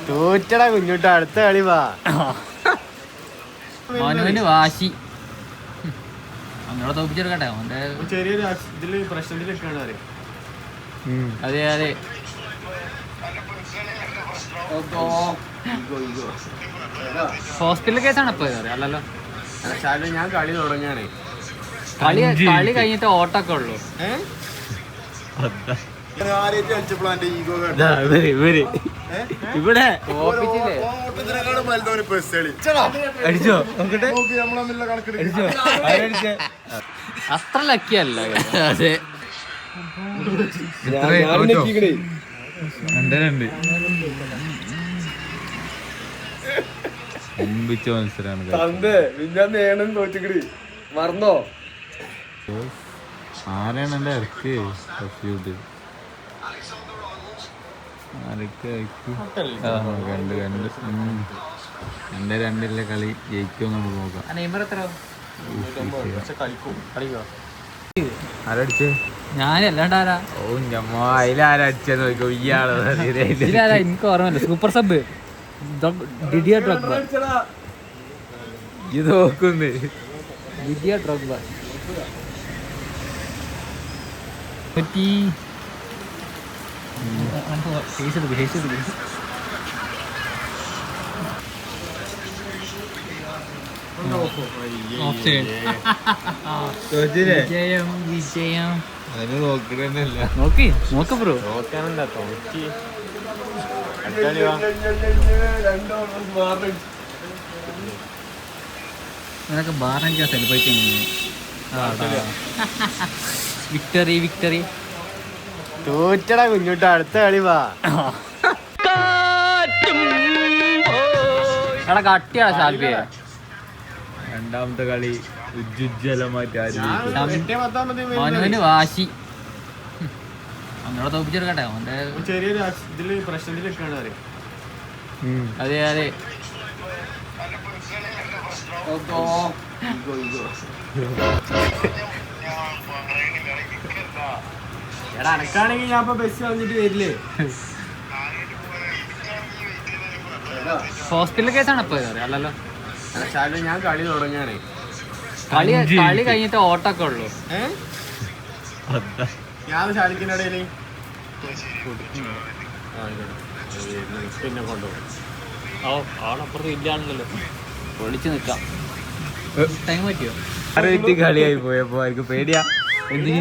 തോറ്റടാ കുഞ്ഞോട്ട്, അടുത്ത കളി വാ. മോനുവിന് വാശി അങ്ങനെ തോപ്പിച്ചെടുക്കട്ടെ. അവന്റെ ചെറിയൊരു ഇതില് പ്രശ്നത്തിലൊക്കെയാണ് അറിയാം. അതെ അതെ. ഹോസ്പിറ്റൽ കേസാണ് ഇപ്പൊ അല്ലല്ലോ. ഞാൻ കളി തുടങ്ങാണ്. കളി കഴിഞ്ഞിട്ട് ഓട്ടൊക്കെ ഉള്ളു. ഇവിടെ അത്ര ലക്കിയല്ല. അതെ മത്സരമാണ്. തോറ്റിക്കടി മറന്നോ? ആരാണ് എൻ്റെ ഇറക്ക് എൻ്റെ രണ്ടിലെ കളി ജയിക്കും നമുക്ക് നോക്കാം. ആരടിച്ചേ? ഞാനല്ലാണ്ടാരാ? ഓ ഞമ്മ അതിലാരടിച്ചെന്ന് നോക്കോ. ഇയാളോ എനിക്ക് ഓർമ്മയില്ല. Super sub Didier Drogba. ഇത് നോക്കുന്നേ ഡിഡിയ ഡ്രോഗ്ബ. വിജയം വിജയം അതിന് നോക്കണല്ല. നോക്ക് ബ്രോ. നോക്കാനല്ല തോറ്റി. നിനക്ക് ബാറടിക്കാൻ സെലിബ്രേറ്റ് ചെയ്യുന്നു. Victory victory. തോറ്റടാ കുഞ്ഞോട്ട്, അടുത്ത കളി വാ. എടാ കട്ടിയാ ഷാൽബിയെ. രണ്ടാമത്തെ കളി ഉജ്ജ്വലമായിട്ട് മോനുവിന് വാശി അങ്ങനെ തോപ്പിച്ചെടുക്കട്ടെ. അവന്റെ ചെറിയൊരു ഇതില് പ്രശ്നത്തിലൊക്കെയാണ് അറിയാം. അതെ അതെ. എടാ അനക്കാണെങ്കിൽ ഞാൻ ഇപ്പൊ ബസ് വന്നിട്ട് വരില്ലേ? ഹോസ്പിറ്റൽ കേസാണ് ഇപ്പൊ അല്ലല്ലോ. ഞാൻ കളി തുടങ്ങാണ്. കളി കഴിഞ്ഞിട്ട് ഓട്ടൊക്കെ ഉള്ളു. ഞാൻ ശാലിക്കിന്റെ ഇടയില് പിന്നെ കൊണ്ടുപോകും. ആളപ്പുറത്ത് ഇല്ലാണല്ലോ. പൊളിച്ചു നിക്കാം. ടൈം പറ്റിയോ? കളിയായി പോയപ്പോ അവർക്ക് പേടിയാ. എന്തിന്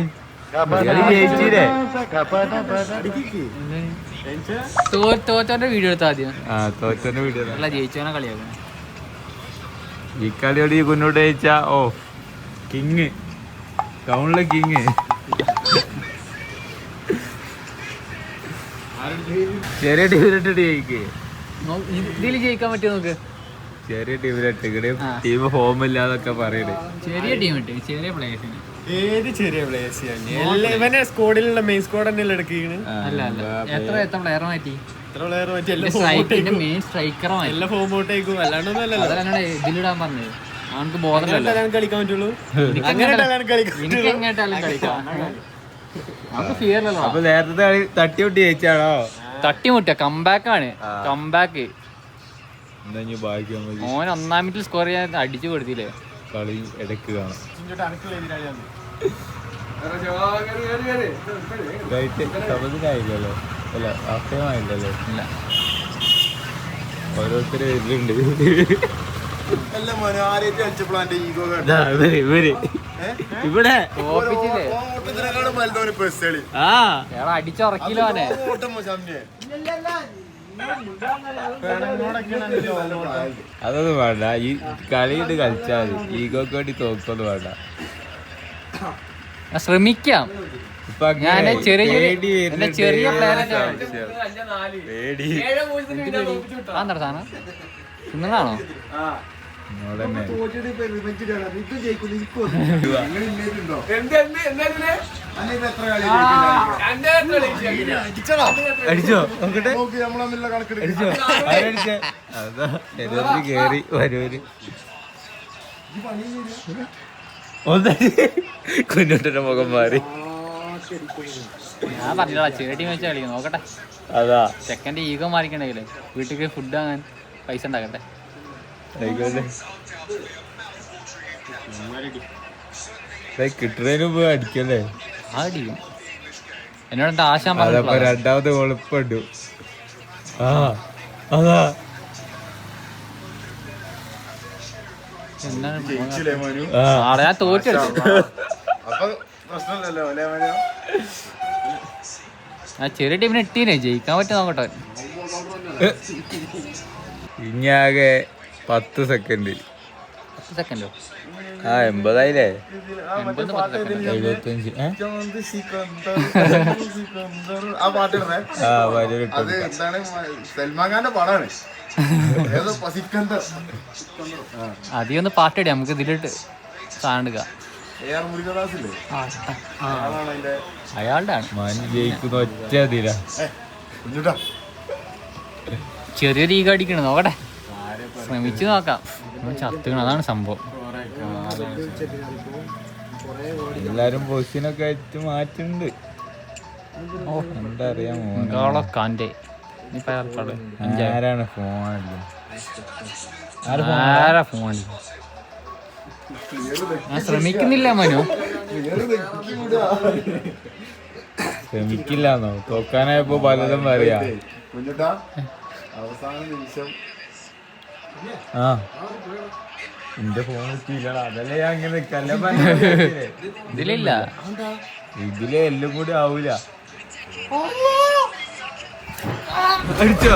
തോറ്റോന്റെ വീഡിയോ എടുത്താ ആദ്യം. തോറ്റന്റെ വീഡിയോ അല്ല ജയിച്ചവനെ കളിയാക്കണം. ഈ കളിയോട് ഈ മുന്നോട്ട് ജയിച്ചാ ഓ കിങ്, ടൗണിലെ കിങ്. ചെറിയ ടീമിലിട്ട് ജയിക്കേ. ഇതിൽ ജയിക്കാൻ പറ്റുമോ നോക്ക്? ചെറിയ ടീമിലിട്ട് ഇവിടെ ടീം ഫോം ഇല്ലാതൊക്കെ പറയണേ. ചെറിയ ടീം ഇട്ട് ചെറിയ പ്ലേയേഴ്സിന്. ഏത് ചെറിയ പ്ലേയേഴ്സ്? ഇവനെ സ്കോഡിലുള്ള മെയിൻ സ്കോഡ് തന്നെ എടുക്കുകയാണ്. അല്ല അല്ല എത്ര പ്ലെയർ മാറ്റി? മെയിൻ സ്ട്രൈക്കർ എല്ലാ ഫോം ഔട്ടേക്കും അല്ലാണ്ടൊന്നും. അതല്ല ഇതിലിടാൻ പറഞ്ഞത്. അവനക്ക് ബോധമല്ല കളിക്കാൻ പറ്റുള്ളൂ. എനിക്ക് എങ്ങോട്ടാലും കളിക്കാം. നമുക്ക് ഫിയറിലല്ലോ. അപ്പൊ നേരത്തെ കളി തട്ടിമുട്ടി ജയിച്ചാണോ? തട്ടിമുട്ടിയ കംബാക്കാണ്. കംബാക്ക് ഓൻ 1 മിനിറ്റിൽ സ്കോർ ചെയ്യാൻ അടിച്ചു കൊടുത്തില്ലേ? കളി ഇടയ്ക്ക് കാണാം. സമയത്തിനായില്ലല്ലോ അല്ല അഫയമായില്ലല്ലോ. ഇല്ല ഓരോരുത്തര് വരുന്നുണ്ട്. ഇവിടെ അടിച്ചുറക്കില്ലോ. അതൊന്നും വേണ്ട. ഈ കളിയിട്ട് കളിച്ചാൽ മതി. ഈഗോക്ക് വേണ്ടി തോക്കൊന്നും വേണ്ട. ശ്രമിക്കാം. ഞാൻ ചെറിയ സാധനം തിന്നണാണോ? അടിച്ചോ നോക്കട്ടെ. കേറി വരൂര് കുഞ്ഞോട്ടന്റെ മുഖം മാറി. ഞാൻ പറഞ്ഞോളാം ചെറിയ ടീം വെച്ച് കളിക്കും. നോക്കട്ടെ. അതാ ചെക്കൻ്റെ ഈഗോ മാറിക്കണ്ടെങ്കിലേ വീട്ടിലേക്ക് ഫുഡ് വാങ്ങാൻ പൈസ ഉണ്ടാക്കട്ടെ. ആയിക്കോട്ടെ. കിട്ടുന്നതിന് മുമ്പ് അടിക്കല്ലേ? അടിക്കും. എന്നോട് ആശാൻ അതപ്പോ രണ്ടാമത് എളുപ്പമുണ്ട്. ആ അതാ ഞാൻ തോറ്റെടുത്തു. ആ ചെറിയ ടീമിന് ഇട്ടീനെ ജയിക്കാൻ പറ്റും നോക്കട്ടെ. ഇനിയാകെ 10 സെക്കൻഡ്. 10 സെക്കൻഡോ? ആ 80 ആയില്ലേ? 80 10 സെക്കൻഡ്. 75. ആ പാട്ടിടണേ. ആ വരൂ. അത് എന്താണ് സൽമാൻ ഖാന്റെ പടമാണ്. ഏതോ സിക്കന്ദർ. ആദ്യം ഒന്ന് പാട്ടിട നമുക്ക് ഇതിലിട്ട് സാധനം എടുക്കാം. AR മുരുകദാസില്ലേ? അതാണ് അതിന്റെ അയാളുടെ ആണ്. മൻ ജയിക്കുന്ന ഒറ്റ തീര. കുഞ്ഞുട്ടാ ചെറിയൊരു ഈഗോ അടിക്കണ നോക്കട്ടെ, ശ്രമിച്ചു നോക്കാം. ചത്തുകണം, അതാണ് സംഭവം. എല്ലാരും പൊസിഷനൊക്കെ ആയിട്ട് മാറ്റുന്നുണ്ട്. എന്താ അറിയാമോ കാന്റെ ആരാണ് ഫോണല്ലോ? ആരാ ഫോൺ? ഞാൻ ശ്രമിക്കുന്നില്ല മനു. ശ്രമിക്കില്ലാന്നോ? തോക്കാനായപ്പോ പലതും പറയാ. കുഞ്ഞുട്ടാ അവസാന നിമിഷം. ആ എന്റെ ഫോൺ കിട്ടിയില്ലടാ, അതല്ലേ ഞാൻ ഇങ്ങനെ നിക്കല്ല. ഇതിലില്ല, ഇതിലെ എല്ലാം കൂടി ആവൂല. അടിച്ചോ?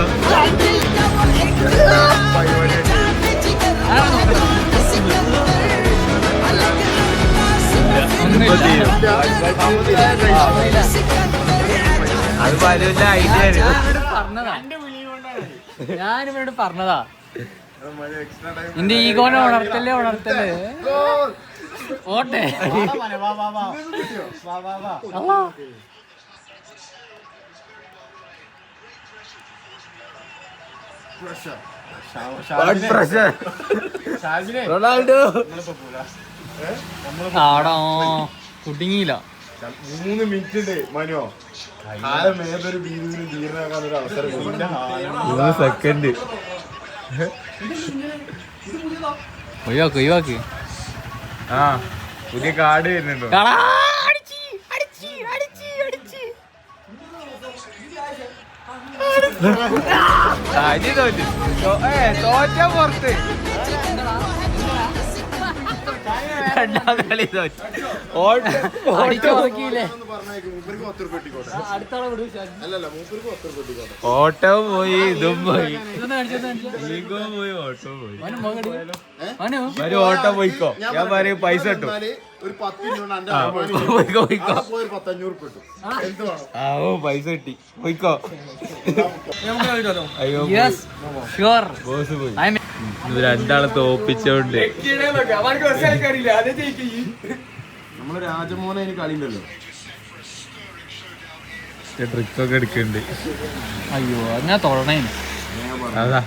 അത് വരൂല്ല. ഐഡിയ ഞാനിവരോട് പറഞ്ഞതാ, നിന്റെ ഈഗോനെ ഉണർത്തല്ലേ ഓട്ടെ. റൊണാൾഡോ ആടോ കുടുങ്ങിയില്ല. 3 മിനിറ്റ് ഉണ്ട് മനോ. കാലം ഏതൊരു ബീതിയിലും തീർന്നാക്കാൻ ഒരു അവസരം. 3 സെക്കൻഡ്. ഒഴിവാക്ക്. ആ പുതിയ കാർഡ് വരുന്നുണ്ടോ? തോറ്റ പുറത്ത്. രണ്ടാമത്തെ കളി തോറ്റ. ഓട്ടവും പോയി, ഇതും പോയി, ഈഗോ പോയി, ഓട്ടോ പോയി. ഒരു ഓട്ടം പോയിക്കോ. ഞാൻ പറയും പൈസ കിട്ടും. ഒരു 10 പോയിക്കോ പോയിക്കോ. 500 കിട്ടും. എന്ത് വേണം? ആ ഓ പൈസ കിട്ടി, പോയിക്കോ. അയ്യോ ബോസ് പോയി. രണ്ടാളെ തോപ്പിച്ചോണ്ട് നമ്മള് രാജമോനെ അതിന് കളിയുണ്ടല്ലോ. ട്രിക്കൊക്കെ എടുക്കണ്ട്. അയ്യോ അങ്ങനെ തൊടണേ. അതാ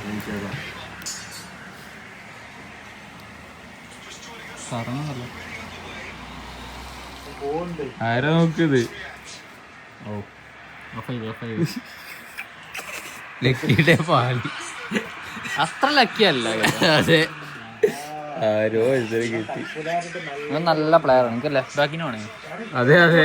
ആരാ നോക്കിയത്? ലക്കിയുടെ പാലി. അത്ര ലക്കിയല്ല. അതെ ആരോ ഇതിൽ കിട്ടി. നല്ല പ്ലെയർ ആണ്. എനിക്ക് ലെഫ്റ്റ് ബാക്കിന് വേണേ. അതെ അതെ.